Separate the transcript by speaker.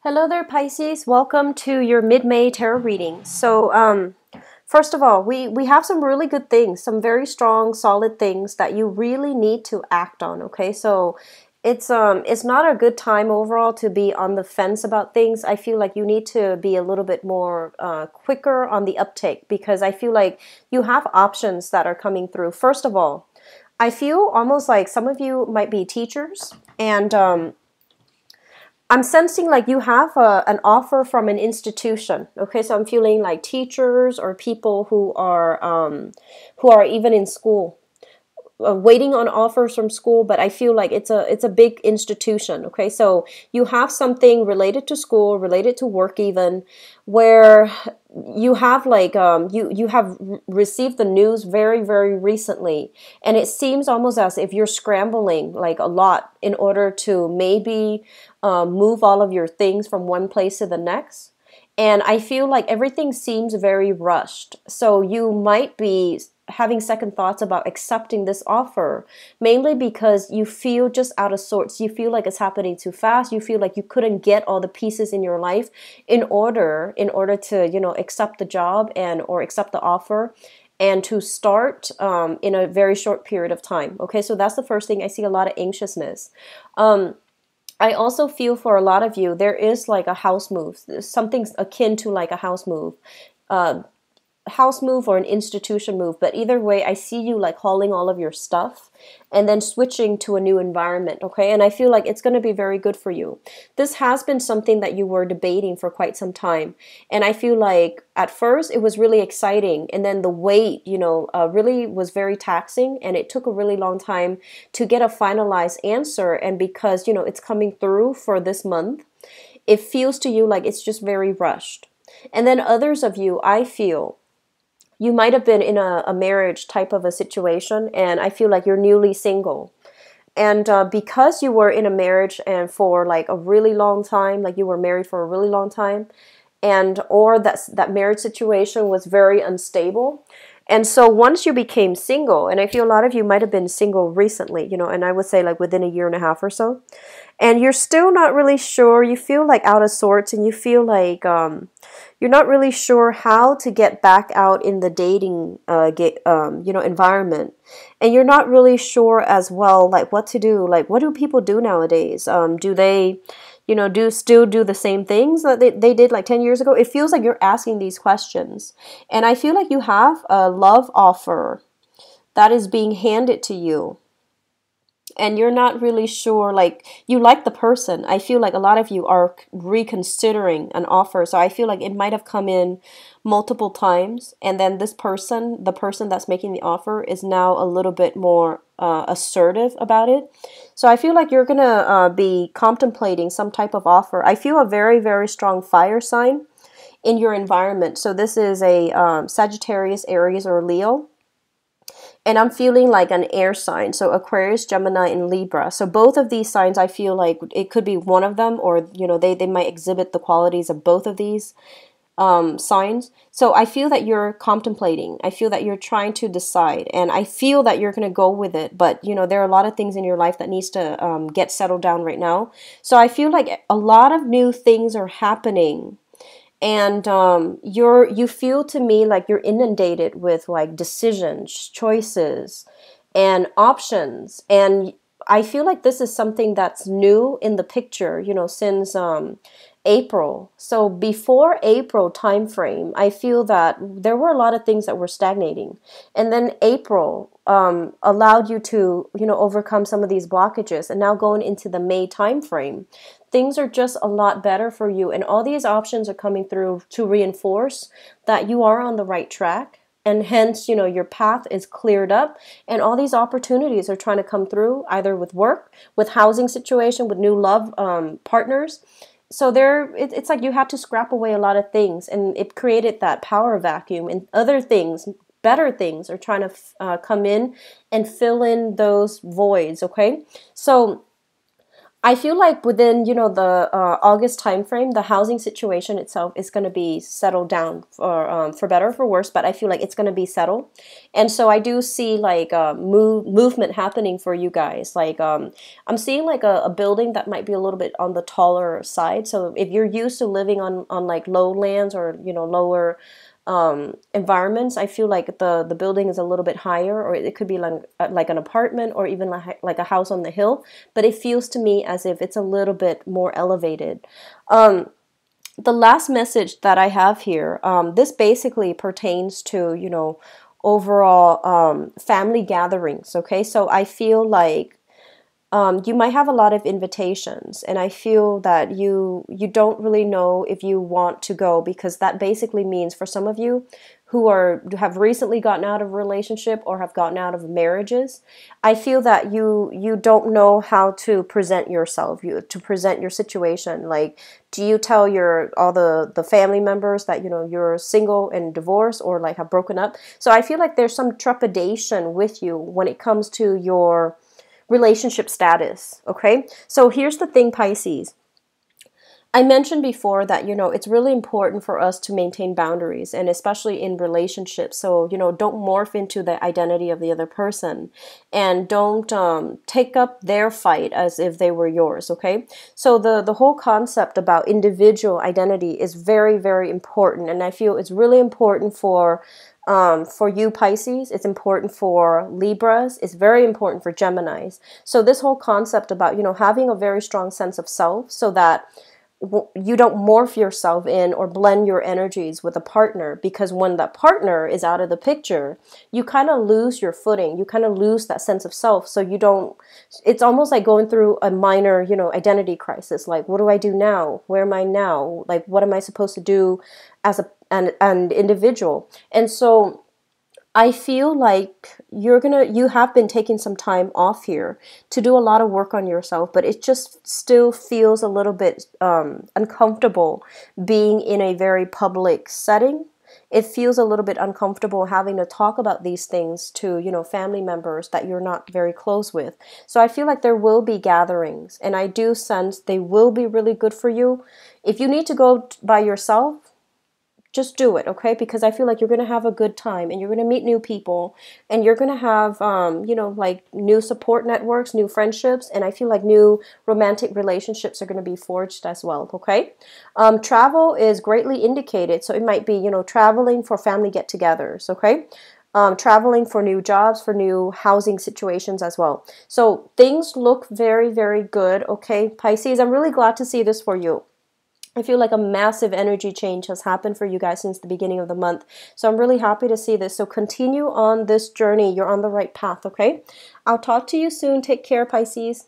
Speaker 1: Hello there, Pisces. Welcome to your mid-May tarot reading. First of all, we have some really good things, some very strong, solid things that you really need to act on. Okay, so it's not a good time overall to be on the fence about things. I feel like you need to be a little bit more quicker on the uptake because I feel like you have options that are coming through. First of all, I feel almost like some of you might be teachers and I'm sensing like you have an offer from an institution. Okay, so I'm feeling like teachers or people who are even in school, waiting on offers from school, but I feel like it's a big institution. Okay, so you have something related to school, related to work, even where you have like you have received the news very recently, and it seems almost as if you're scrambling like a lot in order to maybe move all of your things from one place to the next. And I feel like everything seems very rushed. So you might be having second thoughts about accepting this offer, mainly because you feel just out of sorts. You feel like it's happening too fast. You feel like you couldn't get all the pieces in your life in order to, accept the job and or accept the offer and to start in a very short period of time. Okay, so that's the first thing. I see a lot of anxiousness. I also feel for a lot of you, there is like a house move, something akin to like a uh, house move or an institution move. But either way, I see you like hauling all of your stuff and then switching to a new environment. Okay, and I feel like it's going to be very good for you. This has been something that you were debating for quite some time, and I feel like at first it was really exciting, and then the wait, really was very taxing, and it took a really long time to get a finalized answer. And because it's coming through for this month, it feels to you like it's just very rushed. And then others of you, I feel you might have been in a marriage type of a situation, and I feel like you're newly single. And because you were in a marriage and for like a really long time, like you were married for a really long time, and or that marriage situation was very unstable. And so once you became single, and I feel a lot of you might have been single recently, and I would say like within a year and a half or so, and you're still not really sure, you feel like out of sorts, and you feel like you're not really sure how to get back out in the dating environment, and you're not really sure as well like what to do. Like, what do people do nowadays? Do they do the same things that they did like 10 years ago? It feels like you're asking these questions, and I feel like you have a love offer that is being handed to you, and you're not really sure, like, you like the person. I feel like a lot of you are reconsidering an offer. So I feel like it might have come in multiple times, and then the person that's making the offer is now a little bit more assertive about it. So I feel like you're gonna be contemplating some type of offer. I feel a very strong fire sign in your environment. So this is a Sagittarius, Aries, or Leo. And I'm feeling like an air sign, so Aquarius, Gemini, and Libra. So both of these signs, I feel like it could be one of them, or they might exhibit the qualities of both of these signs. So I feel that you're contemplating. I feel that you're trying to decide, and I feel that you're going to go with it. But there are a lot of things in your life that needs to get settled down right now. So I feel like a lot of new things are happening. And you feel to me like you're inundated with like decisions, choices, and options. And I feel like this is something that's new in the picture, since April. So before April time frame, I feel that there were a lot of things that were stagnating. And then April allowed you to, overcome some of these blockages. And now going into the May time frame, things are just a lot better for you. And all these options are coming through to reinforce that you are on the right track. And hence, your path is cleared up, and all these opportunities are trying to come through, either with work, with housing situation, with new love partners. So it's like you had to scrap away a lot of things, and it created that power vacuum, and other things, better things, are trying to come in and fill in those voids. Okay, so I feel like within, the August timeframe, the housing situation itself is going to be settled down for better or for worse, but I feel like it's going to be settled. And so I do see like movement happening for you guys. Like I'm seeing like a building that might be a little bit on the taller side. So if you're used to living on like lowlands or, lower environments, I feel like the building is a little bit higher, or it could be like an apartment or even like a house on the hill, but it feels to me as if it's a little bit more elevated. The last message that I have here, this basically pertains to, overall family gatherings. Okay, so I feel like you might have a lot of invitations, and I feel that you don't really know if you want to go, because that basically means for some of you who have recently gotten out of a relationship or have gotten out of marriages, I feel that you don't know how to present yourself, to present your situation. Like, do you tell all the family members that you're single and divorced, or like have broken up? So I feel like there's some trepidation with you when it comes to your relationship status. Okay, so here's the thing, Pisces. I mentioned before that, it's really important for us to maintain boundaries, and especially in relationships. So, don't morph into the identity of the other person, and don't take up their fight as if they were yours. Okay, so the whole concept about individual identity is very, very important, and I feel it's really important for you Pisces. It's important for Libras. It's very important for Geminis. So this whole concept about, having a very strong sense of self, so that you don't morph yourself in or blend your energies with a partner, because when that partner is out of the picture, you kind of lose your footing. You kind of lose that sense of self. So it's almost like going through a minor, identity crisis. Like, what do I do now? Where am I now? Like, what am I supposed to do as an individual? And so I feel like you have been taking some time off here to do a lot of work on yourself, but it just still feels a little bit uncomfortable being in a very public setting. It feels a little bit uncomfortable having to talk about these things to, family members that you're not very close with. So I feel like there will be gatherings, and I do sense they will be really good for you. If you need to go by yourself, just do it, okay? Because I feel like you're going to have a good time, and you're going to meet new people, and you're going to have, like new support networks, new friendships, and I feel like new romantic relationships are going to be forged as well, okay? Travel is greatly indicated, so it might be, traveling for family get-togethers, okay? Traveling for new jobs, for new housing situations as well. So things look very, very good, okay? Pisces, I'm really glad to see this for you. I feel like a massive energy change has happened for you guys since the beginning of the month. So I'm really happy to see this. So continue on this journey. You're on the right path, okay? I'll talk to you soon. Take care, Pisces.